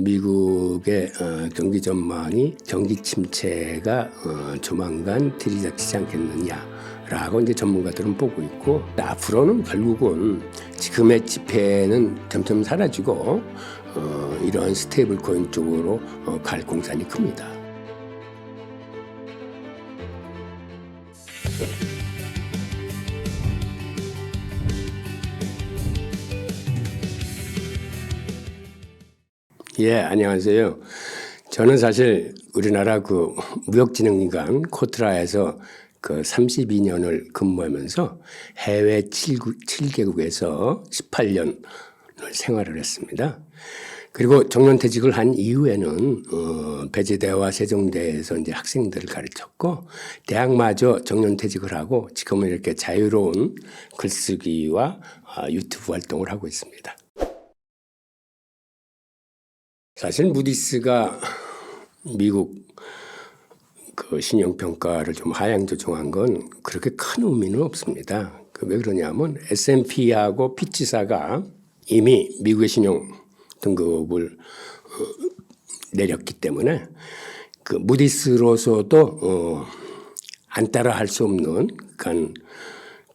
미국의 경기 전망이 경기 침체가 조만간 들이닥치지 않겠느냐라고 이제 전문가들은 보고 있고, 앞으로는 결국은 지금의 지폐는 점점 사라지고 이러한 스테이블 코인 쪽으로 갈 공산이 큽니다. 예, 안녕하세요. 저는 사실 우리나라 무역진흥기관 코트라에서 32년을 근무하면서 해외 7개국에서 18년을 생활을 했습니다. 그리고 정년퇴직을 한 이후에는 배제대와 세종대에서 이제 학생들을 가르쳤고, 대학마저 정년퇴직을 하고 지금은 이렇게 자유로운 글쓰기와 유튜브 활동을 하고 있습니다. 사실 무디스가 미국 신용평가를 좀 하향 조정한 건 그렇게 큰 의미는 없습니다. 왜 그러냐면 S&P하고 피치사가 이미 미국의 신용 등급을 내렸기 때문에 무디스로서도 안 따라 할 수 없는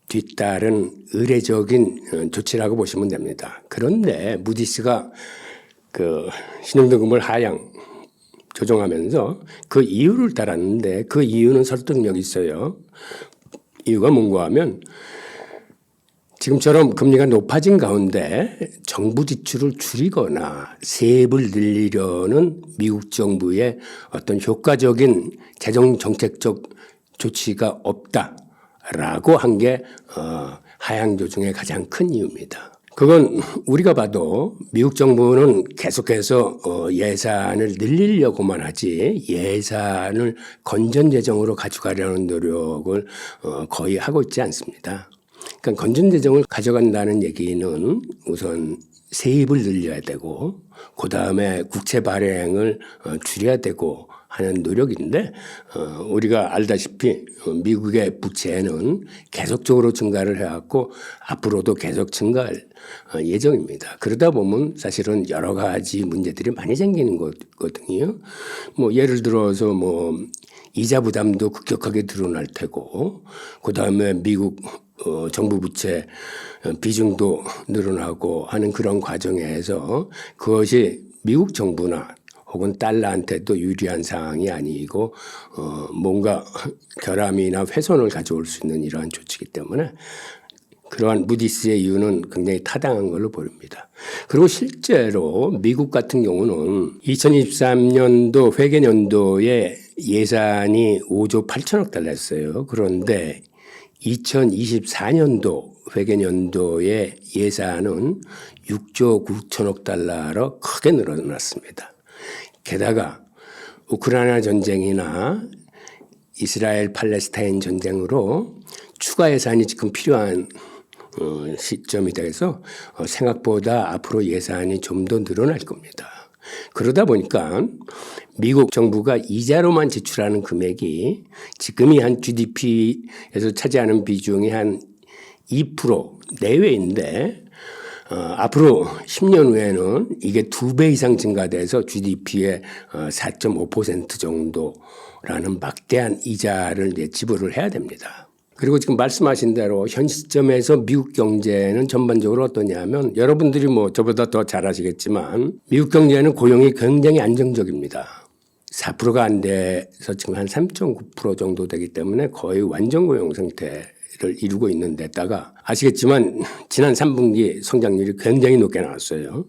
뒤따른 의례적인 조치라고 보시면 됩니다. 그런데 무디스가 신용등급을 하향 조정하면서 그 이유를 따랐는데, 그 이유는 설득력이 있어요. 이유가 뭔가 하면 지금처럼 금리가 높아진 가운데 정부 지출을 줄이거나 세입을 늘리려는 미국 정부의 어떤 효과적인 재정 정책적 조치가 없다라고 한 게 하향 조정의 가장 큰 이유입니다. 그건 우리가 봐도 미국 정부는 계속해서 예산을 늘리려고만 하지 예산을 건전재정으로 가져가려는 노력을 거의 하고 있지 않습니다. 그러니까 건전재정을 가져간다는 얘기는 우선 세입을 늘려야 되고, 그 다음에 국채 발행을 줄여야 되고 하는 노력인데, 우리가 알다시피 미국의 부채는 계속적으로 증가를 해왔고 앞으로도 계속 증가할 예정입니다. 그러다 보면 사실은 여러 가지 문제들이 많이 생기는 거거든요. 예를 들어서 이자 부담도 급격하게 늘어날 테고, 그 다음에 미국 정부 부채 비중도 늘어나고 하는 그런 과정에서 그것이 미국 정부나 혹은 달러한테도 유리한 상황이 아니고 뭔가 결함이나 훼손을 가져올 수 있는 이러한 조치이기 때문에 그러한 무디스의 이유는 굉장히 타당한 걸로 보입니다. 그리고 실제로 미국 같은 경우는 2023년도 회계연도에 예산이 5조 8천억 달러였어요. 그런데 2024년도 회계연도의 예산은 6조 9천억 달러로 크게 늘어났습니다. 게다가 우크라이나 전쟁이나 이스라엘 팔레스타인 전쟁으로 추가 예산이 지금 필요한 시점이 돼서 생각보다 앞으로 예산이 좀 더 늘어날 겁니다. 그러다 보니까 미국 정부가 이자로만 지출하는 금액이 지금이 한 GDP에서 차지하는 비중이 한 2% 내외인데, 앞으로 10년 후에는 이게 2배 이상 증가돼서 GDP의 4.5% 정도라는 막대한 이자를 지불을 해야 됩니다. 그리고 지금 말씀하신 대로 현 시점에서 미국 경제는 전반적으로 어떠냐면, 여러분들이 저보다 더 잘 아시겠지만 미국 경제는 고용이 굉장히 안정적입니다. 4%가 안 돼서 지금 한 3.9% 정도 되기 때문에 거의 완전 고용 상태를 이루고 있는 데다가, 아시겠지만 지난 3분기 성장률이 굉장히 높게 나왔어요.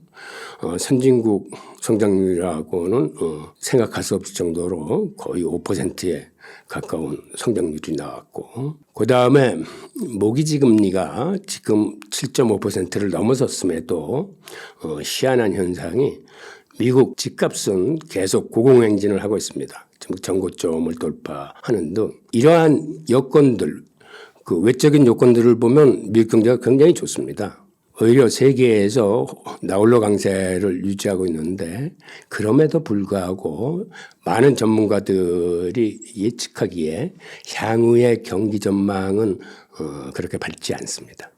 선진국 성장률하고는 생각할 수 없을 정도로 거의 5%에 가까운 성장률이 나왔고, 그 다음에 모기지 금리가 지금 7.5%를 넘어섰음에도 희한한 현상이, 미국 집값은 계속 고공행진을 하고 있습니다. 전고점을 돌파하는 등 이러한 여건들, 외적인 요건들을 보면 미국 경제가 굉장히 좋습니다. 오히려 세계에서 나홀로 강세를 유지하고 있는데, 그럼에도 불구하고 많은 전문가들이 예측하기에 향후의 경기 전망은 그렇게 밝지 않습니다.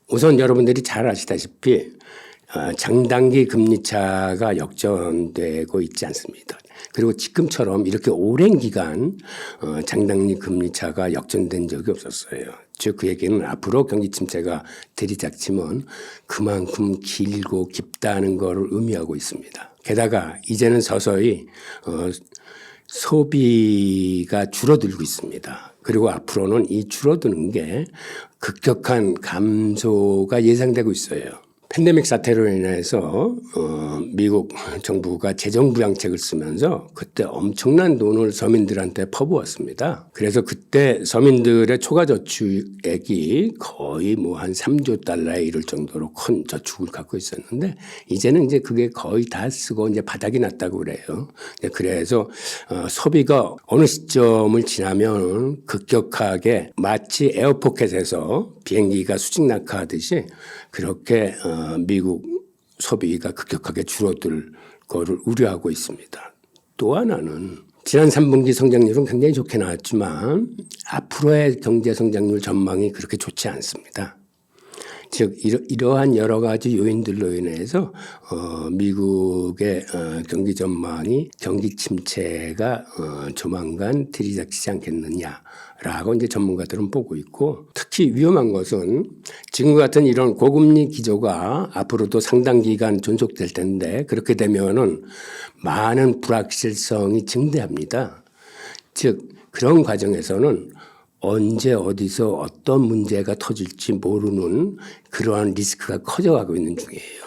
우선 여러분들이 잘 아시다시피 장단기 금리차가 역전되고 있지 않습니다. 그리고 지금처럼 이렇게 오랜 기간 장단기 금리차가 역전된 적이 없었어요. 즉 그 얘기는 앞으로 경기 침체가 들이닥치면 그만큼 길고 깊다는 것을 의미하고 있습니다. 게다가 이제는 서서히 소비가 줄어들고 있습니다. 그리고 앞으로는 이 줄어드는 게 급격한 감소가 예상되고 있어요. 팬데믹 사태로 인해서 미국 정부가 재정부양책을 쓰면서 그때 엄청난 돈을 서민들한테 퍼부었습니다. 그래서 그때 서민들의 초과저축액이 거의 뭐 한 3조 달러에 이를 정도로 큰 저축을 갖고 있었는데 이제는 이제 그게 거의 다 쓰고 이제 바닥이 났다고 그래요. 그래서 소비가 어느 시점을 지나면 급격하게 마치 에어포켓에서 비행기가 수직 낙하하듯이 그렇게 미국 소비가 급격하게 줄어들 거를 우려하고 있습니다. 또 하나는 지난 3분기 성장률은 굉장히 좋게 나왔지만 앞으로의 경제 성장률 전망이 그렇게 좋지 않습니다. 즉 이러한 여러 가지 요인들로 인해서 미국의 경기 전망이 경기 침체가 조만간 들이닥치지 않겠느냐라고 이제 전문가들은 보고 있고, 특히 위험한 것은 지금 같은 이런 고금리 기조가 앞으로도 상당 기간 존속될 텐데 그렇게 되면은 많은 불확실성이 증대합니다. 즉 그런 과정에서는 언제 어디서 어떤 문제가 터질지 모르는 그러한 리스크가 커져가고 있는 중이에요.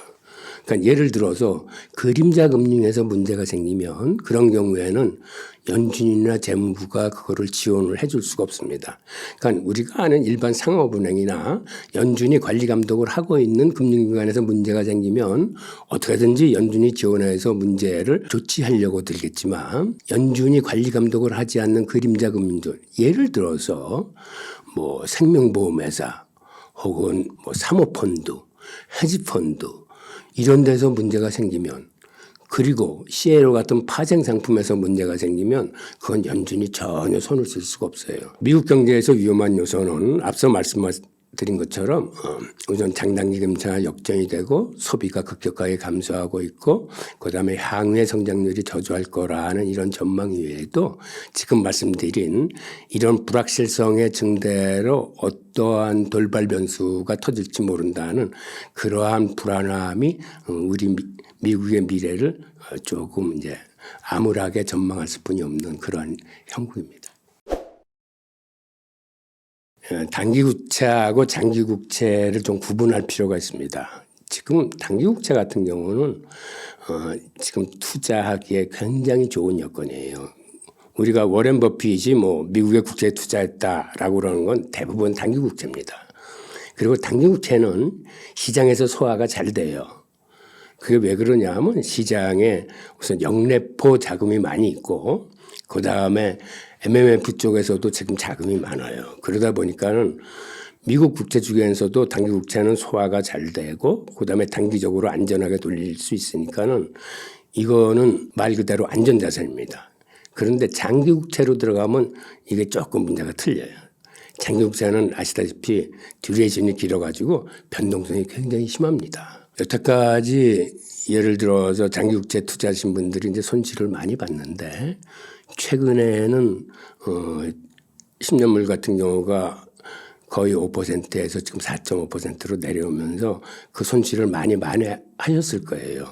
그러니까 예를 들어서 그림자 금융에서 문제가 생기면 그런 경우에는 연준이나 재무부가 그거를 지원을 해줄 수가 없습니다. 그러니까 우리가 아는 일반 상업은행이나 연준이 관리 감독을 하고 있는 금융기관에서 문제가 생기면 어떻게든지 연준이 지원해서 문제를 조치하려고 들겠지만 연준이 관리 감독을 하지 않는 그림자 금융들, 예를 들어서 뭐 생명보험회사 혹은 뭐 사모펀드, 헤지펀드 이런 데서 문제가 생기면, 그리고 CLO 같은 파생 상품에서 문제가 생기면 그건 연준이 전혀 손을 쓸 수가 없어요. 미국 경제에서 위험한 요소는 앞서 말씀드린 것처럼 우선 장단기 금리가 역전이 되고 소비가 급격하게 감소하고 있고 그다음에 향후의 성장률이 저조할 거라는 이런 전망 이외에도 지금 말씀드린 이런 불확실성의 증대로 어떠한 돌발 변수가 터질지 모른다는 그러한 불안함이 우리 미국의 미래를 조금 이제 암울하게 전망할 수뿐이 없는 그러한 형국입니다. 단기 국채하고 장기 국채를 좀 구분할 필요가 있습니다. 지금 단기 국채 같은 경우는 지금 투자하기에 굉장히 좋은 여건이에요. 우리가 워렌 버핏이 뭐 미국의 국채에 투자했다라고 그러는 건 대부분 단기 국채입니다. 그리고 단기 국채는 시장에서 소화가 잘 돼요. 그게 왜 그러냐 하면 시장에 우선 영래포 자금이 많이 있고 그다음에 MMF 쪽에서도 지금 자금이 많아요. 그러다 보니까는 미국 국채 중에서도 단기 국채는 소화가 잘 되고 그다음에 단기적으로 안전하게 돌릴 수 있으니까는 이거는 말 그대로 안전자산입니다. 그런데 장기 국채로 들어가면 이게 조금 문제가 틀려요. 장기 국채는 아시다시피 듀레이션이 길어가지고 변동성이 굉장히 심합니다. 여태까지 예를 들어서 장기 국채 투자하신 분들이 이제 손실을 많이 봤는데 최근에는 10년물 같은 경우가 거의 5%에서 지금 4.5%로 내려오면서 그 손실을 많이 하셨을 거예요.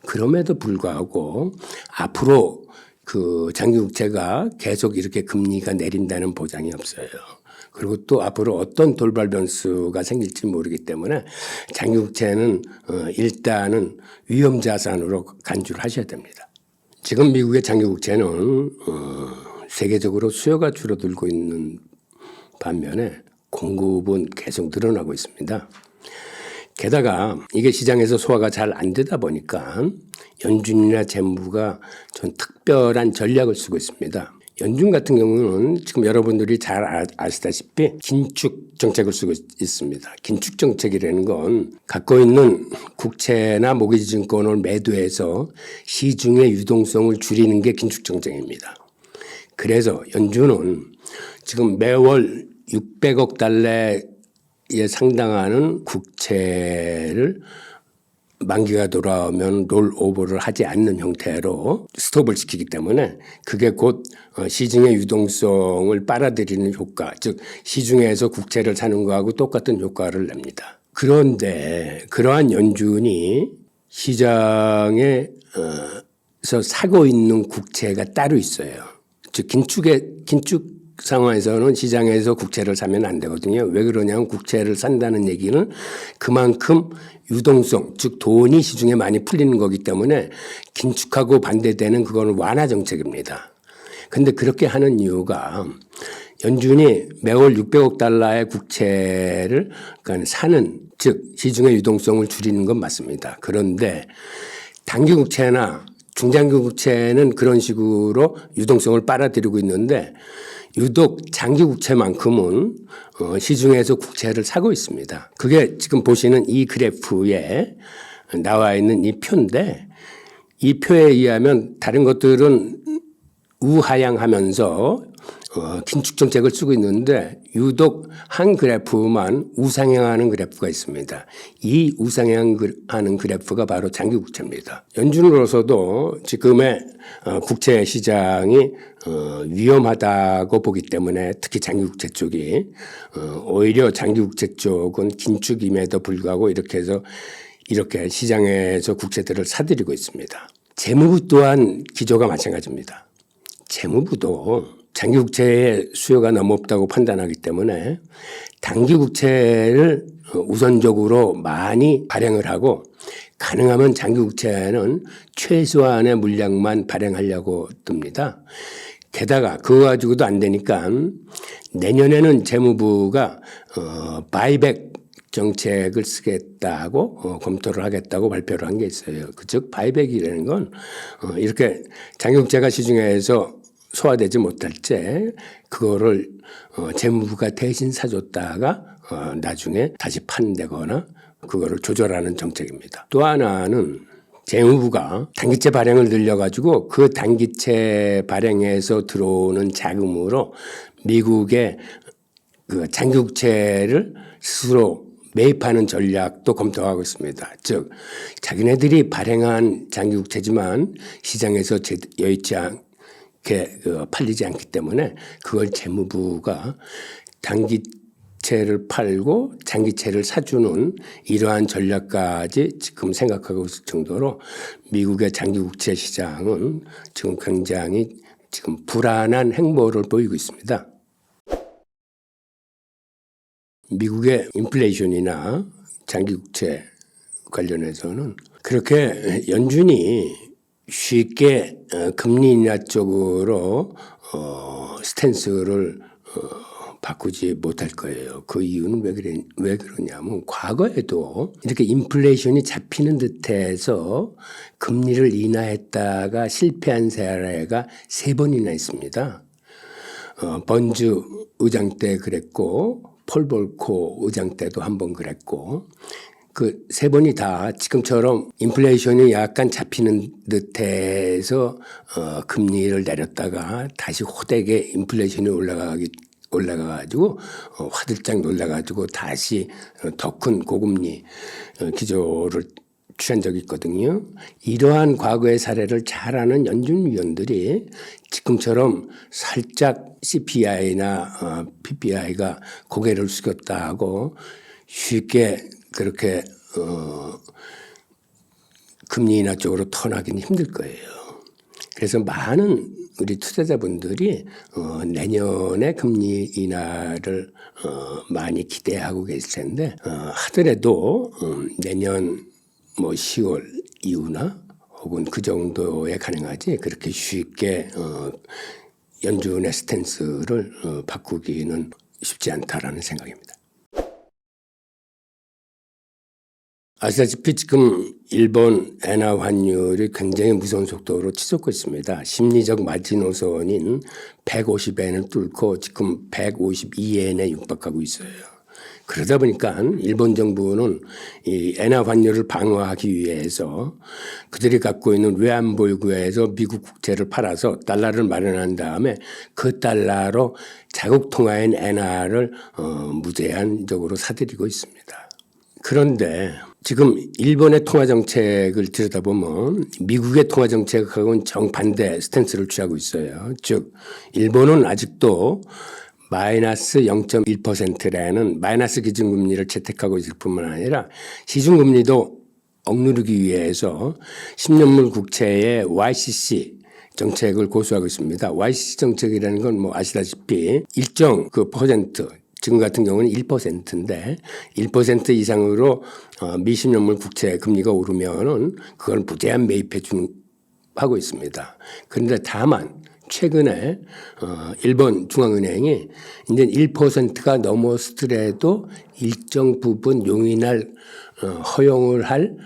그럼에도 불구하고 앞으로 그 장기 국채가 계속 이렇게 금리가 내린다는 보장이 없어요. 그리고 또 앞으로 어떤 돌발 변수가 생길지 모르기 때문에 장기 국채는 일단은 위험 자산으로 간주를 하셔야 됩니다. 지금 미국의 장기 국채는 세계적으로 수요가 줄어들고 있는 반면에 공급은 계속 늘어나고 있습니다. 게다가 이게 시장에서 소화가 잘 안 되다 보니까 연준이나 재무부가 전 특별한 전략을 쓰고 있습니다. 연준 같은 경우는 지금 여러분들이 잘 아시다시피 긴축 정책을 쓰고 있습니다. 긴축 정책이라는 건 갖고 있는 국채나 모기지 증권을 매도해서 시중의 유동성을 줄이는 게 긴축 정책입니다. 그래서 연준은 지금 매월 600억 달러에 상당하는 국채를 만기가 돌아오면 롤오버를 하지 않는 형태로 스톱을 시키기 때문에 그게 곧 시중의 유동성을 빨아들이는 효과, 즉 시중에서 국채를 사는 거하고 똑같은 효과를 냅니다. 그런데 그러한 연준이 시장에서 사고 있는 국채가 따로 있어요. 즉 긴축 상황에서는 시장에서 국채를 사면 안 되거든요. 왜 그러냐면 국채를 산다는 얘기는 그만큼 유동성, 즉 돈이 시중에 많이 풀리는 거기 때문에 긴축하고 반대되는 그거는 완화 정책입니다. 그런데 그렇게 하는 이유가 연준이 매월 600억 달러의 국채를 그러니까 사는, 즉 시중의 유동성을 줄이는 건 맞습니다. 그런데 단기 국채나 중장기 국채는 그런 식으로 유동성을 빨아들이고 있는데 유독 장기 국채만큼은 시중에서 국채를 사고 있습니다. 그게 지금 보시는 이 그래프에 나와 있는 이 표인데 이 표에 의하면 다른 것들은 우하향하면서 긴축 정책을 쓰고 있는데 유독 한 그래프만 우상향하는 그래프가 있습니다. 이 우상향하는 그래프가 바로 장기 국채입니다. 연준으로서도 지금의 국채 시장이 위험하다고 보기 때문에 특히 장기 국채 쪽이 오히려 장기 국채 쪽은 긴축임에도 불구하고 이렇게 해서 이렇게 시장에서 국채들을 사들이고 있습니다. 재무부 또한 기조가 마찬가지입니다. 재무부도 장기 국채의 수요가 너무 없다고 판단하기 때문에 단기 국채를 우선적으로 많이 발행을 하고 가능하면 장기 국채는 최소한의 물량만 발행하려고 듭니다. 게다가 그거 가지고도 안 되니까 내년에는 재무부가 바이백 정책을 쓰겠다고 검토를 하겠다고 발표를 한 게 있어요. 즉 바이백이라는 건 이렇게 장기 국채가 시중에서 소화되지 못할 때 그거를 재무부가 대신 사줬다가 나중에 다시 판대거나 그거를 조절하는 정책입니다. 또 하나는 재무부가 단기채 발행을 늘려가지고 그 단기채 발행에서 들어오는 자금으로 미국의 그 장기국채를 스스로 매입하는 전략도 검토하고 있습니다. 즉 자기네들이 발행한 장기국채지만 시장에서 여의치 않게 팔리지 않기 때문에 그걸 재무부가 단기채를 팔고 장기채를 사주는 이러한 전략까지 지금 생각하고 있을 정도로 미국의 장기국채 시장은 지금 굉장히 지금 불안한 행보를 보이고 있습니다. 미국의 인플레이션이나 장기국채 관련해서는 그렇게 연준이 쉽게 금리 인하 쪽으로 스탠스를 바꾸지 못할 거예요. 그 이유는 왜 그러냐면 과거에도 이렇게 인플레이션이 잡히는 듯해서 금리를 인하했다가 실패한 사례가 3번이나 있습니다. 번즈 의장 때 그랬고 폴 볼코 의장 때도 한 번 그랬고 그 3번이 다 지금처럼 인플레이션이 약간 잡히는 듯해서 금리를 내렸다가 다시 호되게 인플레이션이 올라가가지고 화들짝 놀라가지고 다시 더 큰 고금리 기조를 취한 적이 있거든요. 이러한 과거의 사례를 잘 아는 연준 위원들이 지금처럼 살짝 CPI나 PPI가 고개를 숙였다 하고 쉽게 그렇게 금리 인하 쪽으로 턴하기는 힘들 거예요. 그래서 많은 우리 투자자분들이 내년에 금리 인하를 많이 기대하고 계실 텐데 하더라도 내년 10월 이후나 혹은 그 정도에 가능하지 그렇게 쉽게 연준의 스탠스를 바꾸기는 쉽지 않다라는 생각입니다. 아시다시피 지금 일본 엔화 환율이 굉장히 무서운 속도로 치솟고 있습니다. 심리적 마지노선인 150엔을 뚫고 지금 152엔에 육박하고 있어요. 그러다 보니까 일본 정부는 이 엔화 환율을 방어하기 위해서 그들이 갖고 있는 외환보유고에서 미국 국채를 팔아서 달러를 마련한 다음에 그 달러로 자국 통화인 엔화를 무제한적으로 사들이고 있습니다. 그런데 지금 일본의 통화 정책을 들여다보면 미국의 통화 정책하고는 정반대 스탠스를 취하고 있어요. 즉 일본은 아직도 마이너스 0.1%라는 마이너스 기준금리를 채택하고 있을 뿐만 아니라 시중금리도 억누르기 위해서 10년물 국채의 YCC 정책을 고수하고 있습니다. YCC 정책이라는 건 뭐 아시다시피 일정 그 퍼센트, 지금 같은 경우는 1%인데 1% 이상으로 미십년물 국채 금리가 오르면은 그건 부대한 매입해 하고 있습니다. 그런데 다만 최근에 일본 중앙은행이 이제 1%가 넘었더라도 일정 부분 용인할 허용을 할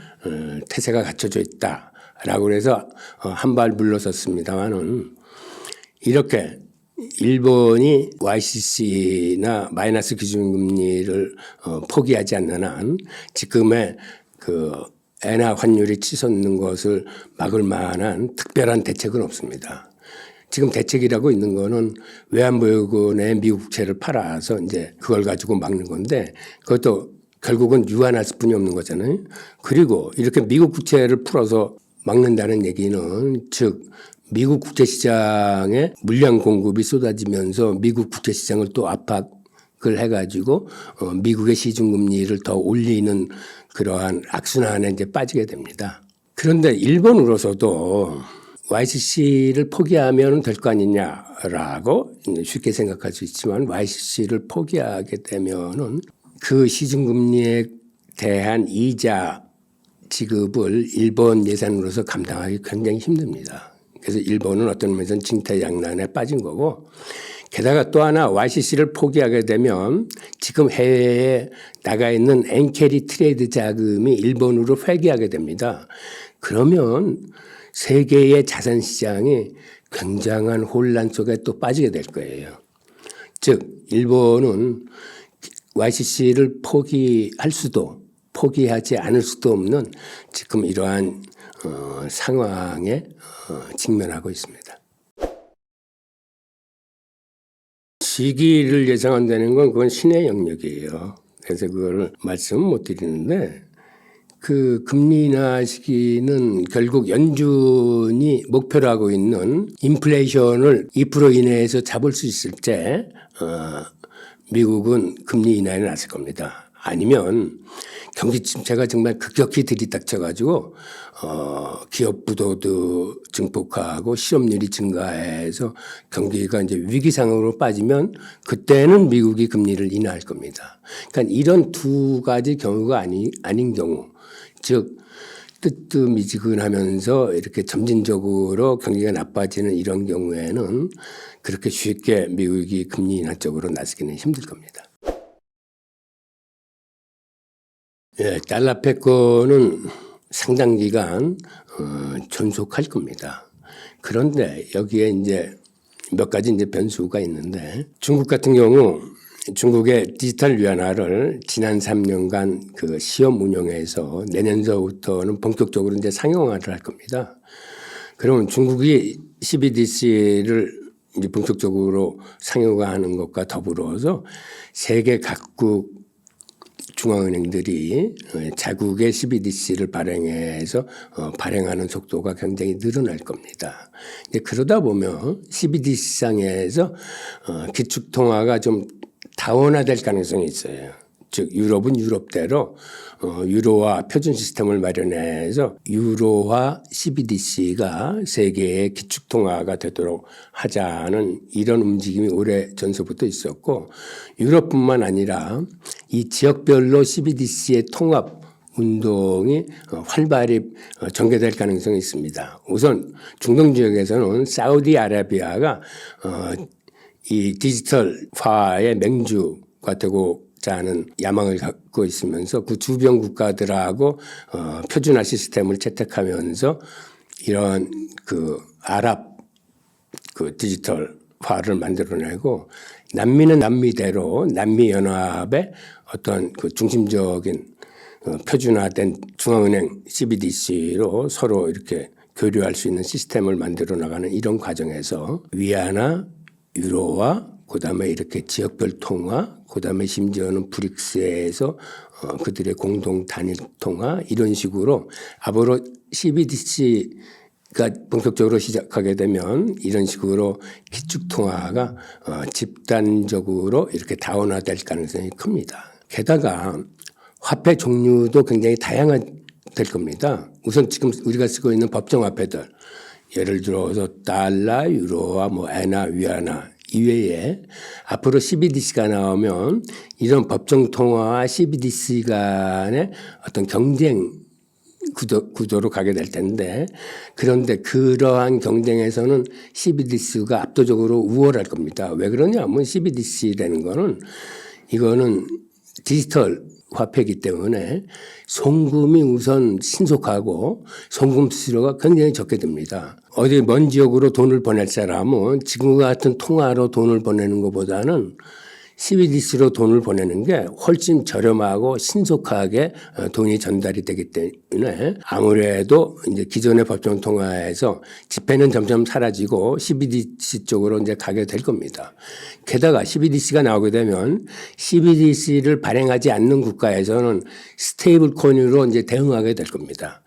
태세가 갖춰져 있다라고 해서 한 발 물러섰습니다만은 이렇게 일본이 YCC나 마이너스 기준금리를 포기하지 않는 한 지금의 그 엔화 환율이 치솟는 것을 막을 만한 특별한 대책은 없습니다. 지금 대책이라고 있는 거는 외환보유고의 미국 국채를 팔아서 이제 그걸 가지고 막는 건데 그것도 결국은 유한할 뿐이 없는 거잖아요. 그리고 이렇게 미국 국채를 풀어서 막는다는 얘기는 즉 미국 국제시장에 물량 공급이 쏟아지면서 미국 국제시장을 또 압박을 해가지고 미국의 시중금리를 더 올리는 그러한 악순환에 이제 빠지게 됩니다. 그런데 일본으로서도 YCC를 포기하면 될 거 아니냐라고 쉽게 생각할 수 있지만 YCC를 포기하게 되면은 그 시중금리에 대한 이자 지급을 일본 예산으로서 감당하기 굉장히 힘듭니다. 그래서 일본은 어떤 면에서는 징타양난에 빠진 거고 게다가 또 하나 YCC를 포기하게 되면 지금 해외에 나가 있는 엔캐리 트레이드 자금이 일본으로 회귀하게 됩니다. 그러면 세계의 자산 시장이 굉장한 혼란 속에 또 빠지게 될 거예요. 즉 일본은 YCC를 포기할 수도 포기하지 않을 수도 없는 지금 이러한 상황에 직면하고 있습니다. 시기를 예상한다는 건 그건 신의 영역이에요. 그래서 그거를 말씀은 못 드리는데 그 금리 인하 시기는 결국 연준이 목표로 하고 있는 인플레이션을 2% 이내에서 잡을 수 있을 때 미국은 금리 인하에 나설 겁니다. 아니면 경기 침체가 정말 급격히 들이닥쳐가지고 기업 부도도 증폭하고 실업률이 증가해서 경기가 이제 위기 상황으로 빠지면 그때는 미국이 금리를 인하할 겁니다. 그러니까 이런 두 가지 경우가 아닌 경우, 즉 뜨뜻미지근하면서 이렇게 점진적으로 경기가 나빠지는 이런 경우에는 그렇게 쉽게 미국이 금리 인하 쪽으로 나서기는 힘들 겁니다. 예, 달러 패권은 상당 기간 존속할 겁니다. 그런데 여기에 이제 몇 가지 이제 변수가 있는데 중국 같은 경우 중국의 디지털 위안화를 지난 3년간 그 시험 운영해서 내년서부터는 본격적으로 이제 상용화를 할 겁니다. 그러면 중국이 CBDC를 이제 본격적으로 상용화하는 것과 더불어서 세계 각국 중앙은행들이 자국의 CBDC를 발행해서 발행하는 속도가 굉장히 늘어날 겁니다. 그러다 보면 CBDC 시장에서 기축통화가 좀 다원화될 가능성이 있어요. 즉 유럽은 유럽대로 유로화 표준 시스템을 마련해서 유로화 CBDC가 세계의 기축통화가 되도록 하자는 이런 움직임이 오래 전서부터 있었고 유럽뿐만 아니라 이 지역별로 CBDC의 통합 운동이 활발히 전개될 가능성이 있습니다. 우선 중동 지역에서는 사우디아라비아가 이 디지털화의 맹주가 되고자 하는 야망을 갖고 있으면서 그 주변 국가들하고 표준화 시스템을 채택하면서 이런 그 아랍 그 디지털화를 만들어내고 남미는 남미대로 남미 연합의 어떤 그 중심적인 표준화된 중앙은행 CBDC로 서로 이렇게 교류할 수 있는 시스템을 만들어 나가는 이런 과정에서 위안화, 유로화, 그다음에 이렇게 지역별 통화, 그다음에 심지어는 브릭스에서 그들의 공동 단일 통화 이런 식으로 앞으로 CBDC가 본격적으로 시작하게 되면 이런 식으로 기축 통화가 집단적으로 이렇게 다원화될 가능성이 큽니다. 게다가 화폐 종류도 굉장히 다양화될 겁니다. 우선 지금 우리가 쓰고 있는 법정 화폐들 예를 들어서 달러, 유로와 뭐 엔화, 위안화 이외에 앞으로 CBDC가 나오면 이런 법정 통화와 CBDC 간의 어떤 경쟁 구조로 가게 될 텐데 그런데 그러한 경쟁에서는 CBDC가 압도적으로 우월할 겁니다. 왜 그러냐면 CBDC라는 거는 이거는 디지털 화폐이기 때문에 송금이 우선 신속하고 송금 수수료가 굉장히 적게 듭니다. 어디 먼 지역으로 돈을 보낼 사람은 지금과 같은 통화로 돈을 보내는 것보다는 CBDC로 돈을 보내는 게 훨씬 저렴하고 신속하게 돈이 전달이 되기 때문에 아무래도 이제 기존의 법정 통화에서 지폐는 점점 사라지고 CBDC 쪽으로 이제 가게 될 겁니다. 게다가 CBDC가 나오게 되면 CBDC를 발행하지 않는 국가에서는 스테이블 코인으로 이제 대응하게 될 겁니다.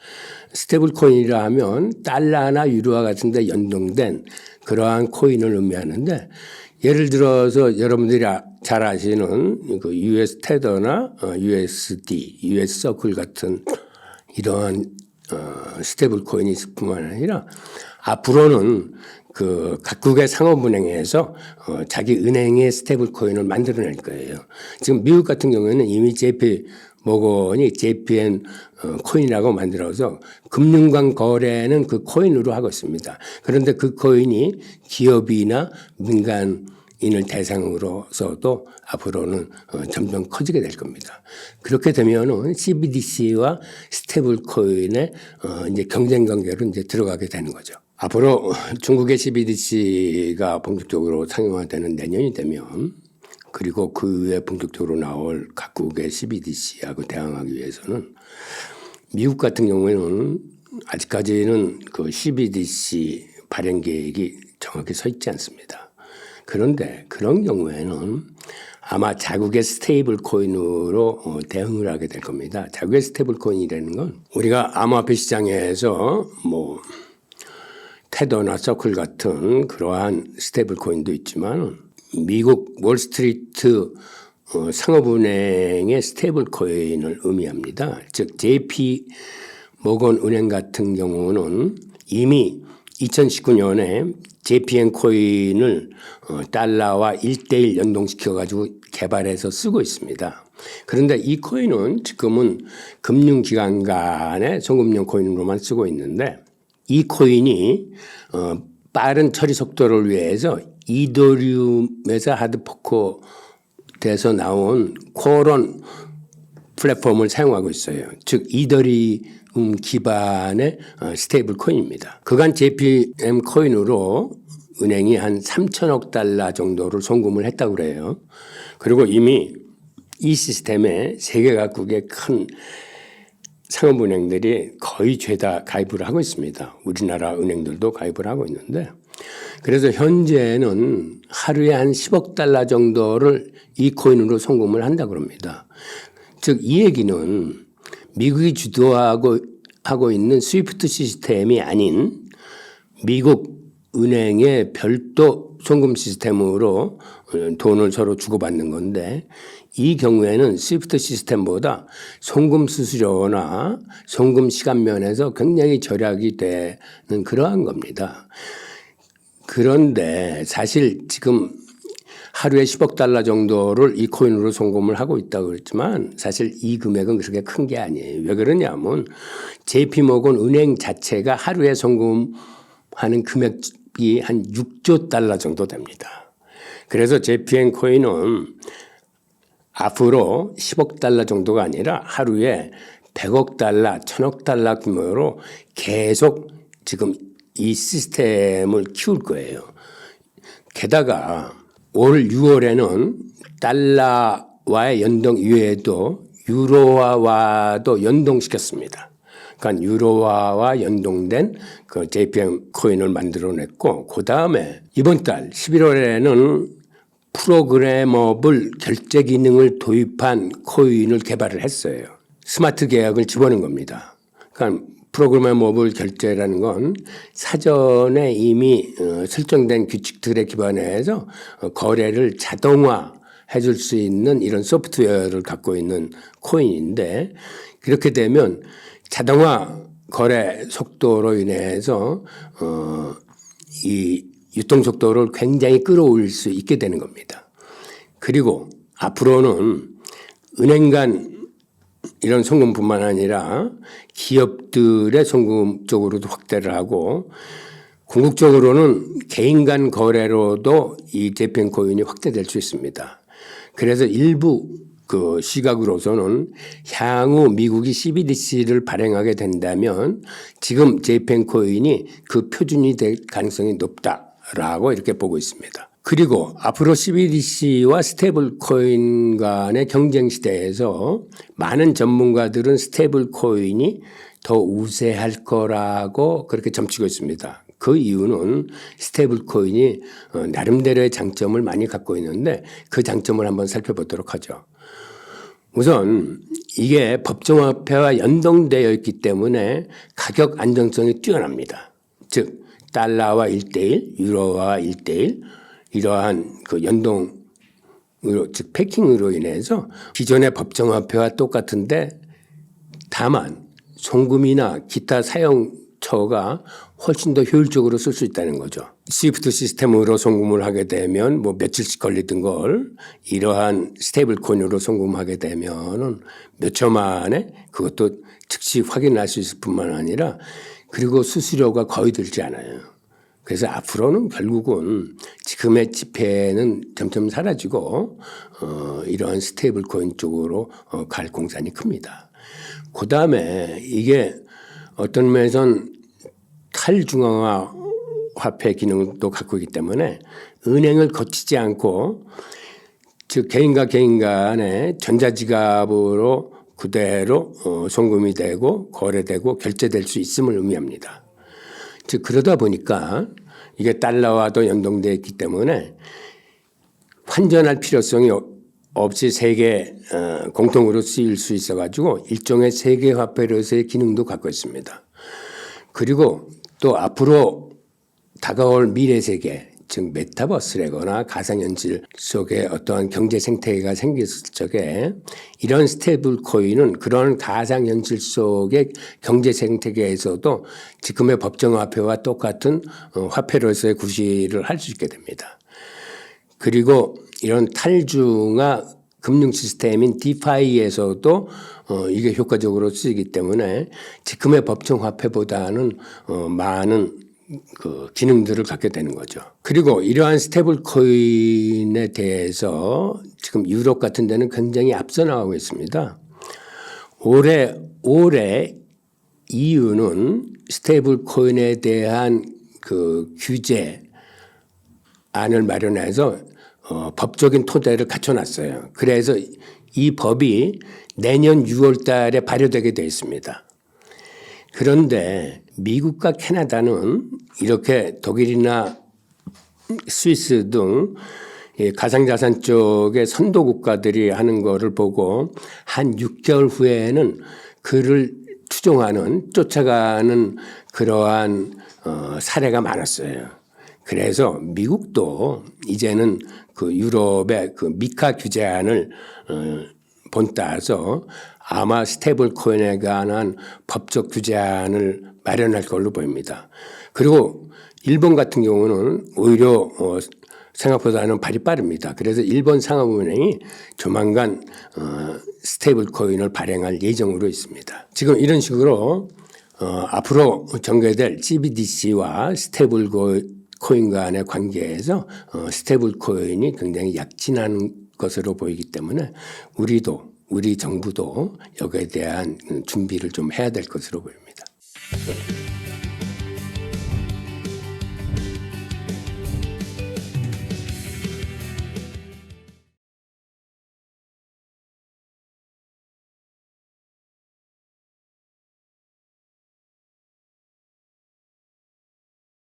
스테이블 코인이라 하면 달러나 유로와 같은 데 연동된 그러한 코인을 의미하는데 예를 들어서 여러분들이 잘 아시는 그 US 테더나 USD, US 서클 같은 이러한 스테이블 코인이 있을 뿐만 아니라 앞으로는 그 각국의 상업은행에서 자기 은행의 스테이블 코인을 만들어낼 거예요. 지금 미국 같은 경우에는 이미 JP 모건이 JPN 코인이라고 만들어서 금융권 거래는 그 코인으로 하고 있습니다. 그런데 그 코인이 기업이나 민간인을 대상으로서도 앞으로는 점점 커지게 될 겁니다. 그렇게 되면은 CBDC와 스테이블 코인의 이제 경쟁 관계로 이제 들어가게 되는 거죠. 앞으로 중국의 CBDC가 본격적으로 상용화되는 내년이 되면 그리고 그 외에 본격적으로 나올 각국의 CBDC하고 대항하기 위해서는 미국 같은 경우에는 아직까지는 그 CBDC 발행 계획이 정확히 서 있지 않습니다. 그런데 그런 경우에는 아마 자국의 스테이블 코인으로 대응을 하게 될 겁니다. 자국의 스테이블 코인이라는 건 우리가 암호화폐 시장에서 뭐 테더나 서클 같은 그러한 스테이블 코인도 있지만 미국 월스트리트 상업은행의 스테이블 코인을 의미합니다. 즉 JP 모건 은행 같은 경우는 이미 2019년에 JPN 코인을 달러와 1:1 연동시켜가지고 개발해서 쓰고 있습니다. 그런데 이 코인은 지금은 금융기관 간의 송금용 코인으로만 쓰고 있는데 이 코인이 빠른 처리 속도를 위해서 이더리움에서 하드포크 돼서 나온 코론 플랫폼을 사용하고 있어요. 즉 이더리움 기반의 스테이블 코인입니다. 그간 JPM 코인으로 은행이 한 3천억 달러 정도를 송금을 했다고 그래요. 그리고 이미 이 시스템에 세계 각국의 큰 상업은행들이 거의 죄다 가입을 하고 있습니다. 우리나라 은행들도 가입을 하고 있는데 그래서 현재는 하루에 한 10억 달러 정도를 이 코인으로 송금을 한다고 합니다. 즉 이 얘기는 미국이 주도하고 있는 스위프트 시스템이 아닌 미국 은행의 별도 송금 시스템으로 돈을 서로 주고받는 건데 이 경우에는 스위프트 시스템보다 송금 수수료나 송금 시간 면에서 굉장히 절약이 되는 그러한 겁니다. 그런데 사실 지금 하루에 10억 달러 정도를 이 코인으로 송금을 하고 있다고 그랬지만 사실 이 금액은 그렇게 큰 게 아니에요. 왜 그러냐면 JP모건 은행 자체가 하루에 송금하는 금액이 한 6조 달러 정도 됩니다. 그래서 JPN 코인은 앞으로 10억 달러 정도가 아니라 하루에 100억 달러, 1000억 달러 규모로 계속 지금 이 시스템을 키울 거예요. 게다가 올 6월에는 달러와의 연동 이외에도 유로화와도 연동시켰습니다. 그러니까 유로화와 연동된 그 JPM 코인을 만들어냈고 그 다음에 이번 달 11월에는 프로그래머블 결제 기능을 도입한 코인을 개발을 했어요. 스마트 계약을 집어넣은 겁니다. 그러니까 프로그래머블 결제라는 건 사전에 이미 설정된 규칙들에 기반해서 거래를 자동화해 줄 수 있는 이런 소프트웨어를 갖고 있는 코인인데, 그렇게 되면 자동화 거래 속도로 인해서 이 유통 속도를 굉장히 끌어올릴 수 있게 되는 겁니다. 그리고 앞으로는 은행 간 이런 송금뿐만 아니라 기업들의 송금 쪽으로도 확대를 하고, 궁극적으로는 개인 간 거래로도 이 JPN 코인이 확대될 수 있습니다. 그래서 일부 그 시각으로서는 향후 미국이 CBDC를 발행하게 된다면 지금 JPN 코인이 그 표준이 될 가능성이 높다라고 이렇게 보고 있습니다. 그리고 앞으로 CBDC와 스테이블 코인 간의 경쟁 시대에서 많은 전문가들은 스테이블 코인이 더 우세할 거라고 그렇게 점치고 있습니다. 그 이유는 스테이블 코인이 나름대로의 장점을 많이 갖고 있는데 그 장점을 한번 살펴보도록 하죠. 우선 이게 법정화폐와 연동되어 있기 때문에 가격 안정성이 뛰어납니다. 즉 달러와 1:1, 유로와 1:1 이러한 그 연동으로, 즉 패킹으로 인해서 기존의 법정화폐와 똑같은데 다만 송금이나 기타 사용처가 훨씬 더 효율적으로 쓸 수 있다는 거죠. 스위프트 시스템으로 송금을 하게 되면 뭐 며칠씩 걸리던 걸 이러한 스테이블 코인으로 송금하게 되면은 몇 초 만에 그것도 즉시 확인할 수 있을 뿐만 아니라 그리고 수수료가 거의 들지 않아요. 그래서 앞으로는 결국은 지금의 지폐는 점점 사라지고 이러한 스테이블 코인 쪽으로 갈 공산이 큽니다. 그 다음에 이게 어떤 면에선 탈중앙화 화폐 기능도 갖고 있기 때문에 은행을 거치지 않고 즉 개인과 개인 간의 전자지갑으로 그대로 송금이 되고 거래되고 결제될 수 있음을 의미합니다. 즉 그러다 보니까 이게 달러와도 연동되어 있기 때문에 환전할 필요성이 없이 세계 공통으로 쓰일 수 있어가지고 일종의 세계 화폐로서의 기능도 갖고 있습니다. 그리고 또 앞으로 다가올 미래 세계, 즉 메타버스라거나 가상현실 속에 어떠한 경제 생태계가 생겼을 적에 이런 스테이블 코인은 그런 가상현실 속의 경제 생태계에서도 지금의 법정화폐와 똑같은 화폐로서의 구실을 할 수 있게 됩니다. 그리고 이런 탈중화 금융 시스템인 디파이에서도 이게 효과적으로 쓰이기 때문에 지금의 법정화폐보다는 많은 그 기능들을 갖게 되는 거죠. 그리고 이러한 스테이블 코인에 대해서 지금 유럽 같은 데는 굉장히 앞서 나가고 있습니다. 올해 EU는 스테이블 코인에 대한 그 규제 안을 마련해서 법적인 토대를 갖춰놨어요. 그래서 이 법이 내년 6월 달에 발효되게 되어 있습니다. 그런데 미국과 캐나다는 이렇게 독일이나 스위스 등 가상자산 쪽의 선도 국가들이 하는 거를 보고 한 6개월 후에는 그를 추종하는 쫓아가는 그러한 사례가 많았어요. 그래서 미국도 이제는 그 유럽의 그 미카 규제안을 본따서 아마 스테이블 코인에 관한 법적 규제안을 마련할 걸로 보입니다. 그리고 일본 같은 경우는 오히려 생각보다는 발이 빠릅니다. 그래서 일본 상업은행이 조만간 스테이블 코인을 발행할 예정으로 있습니다. 지금 이런 식으로 앞으로 전개될 CBDC와 스테이블 코인 간의 관계에서 스테이블 코인이 굉장히 약진한 것으로 보이기 때문에 우리 정부도 여기에 대한 준비를 좀 해야 될 것으로 보입니다.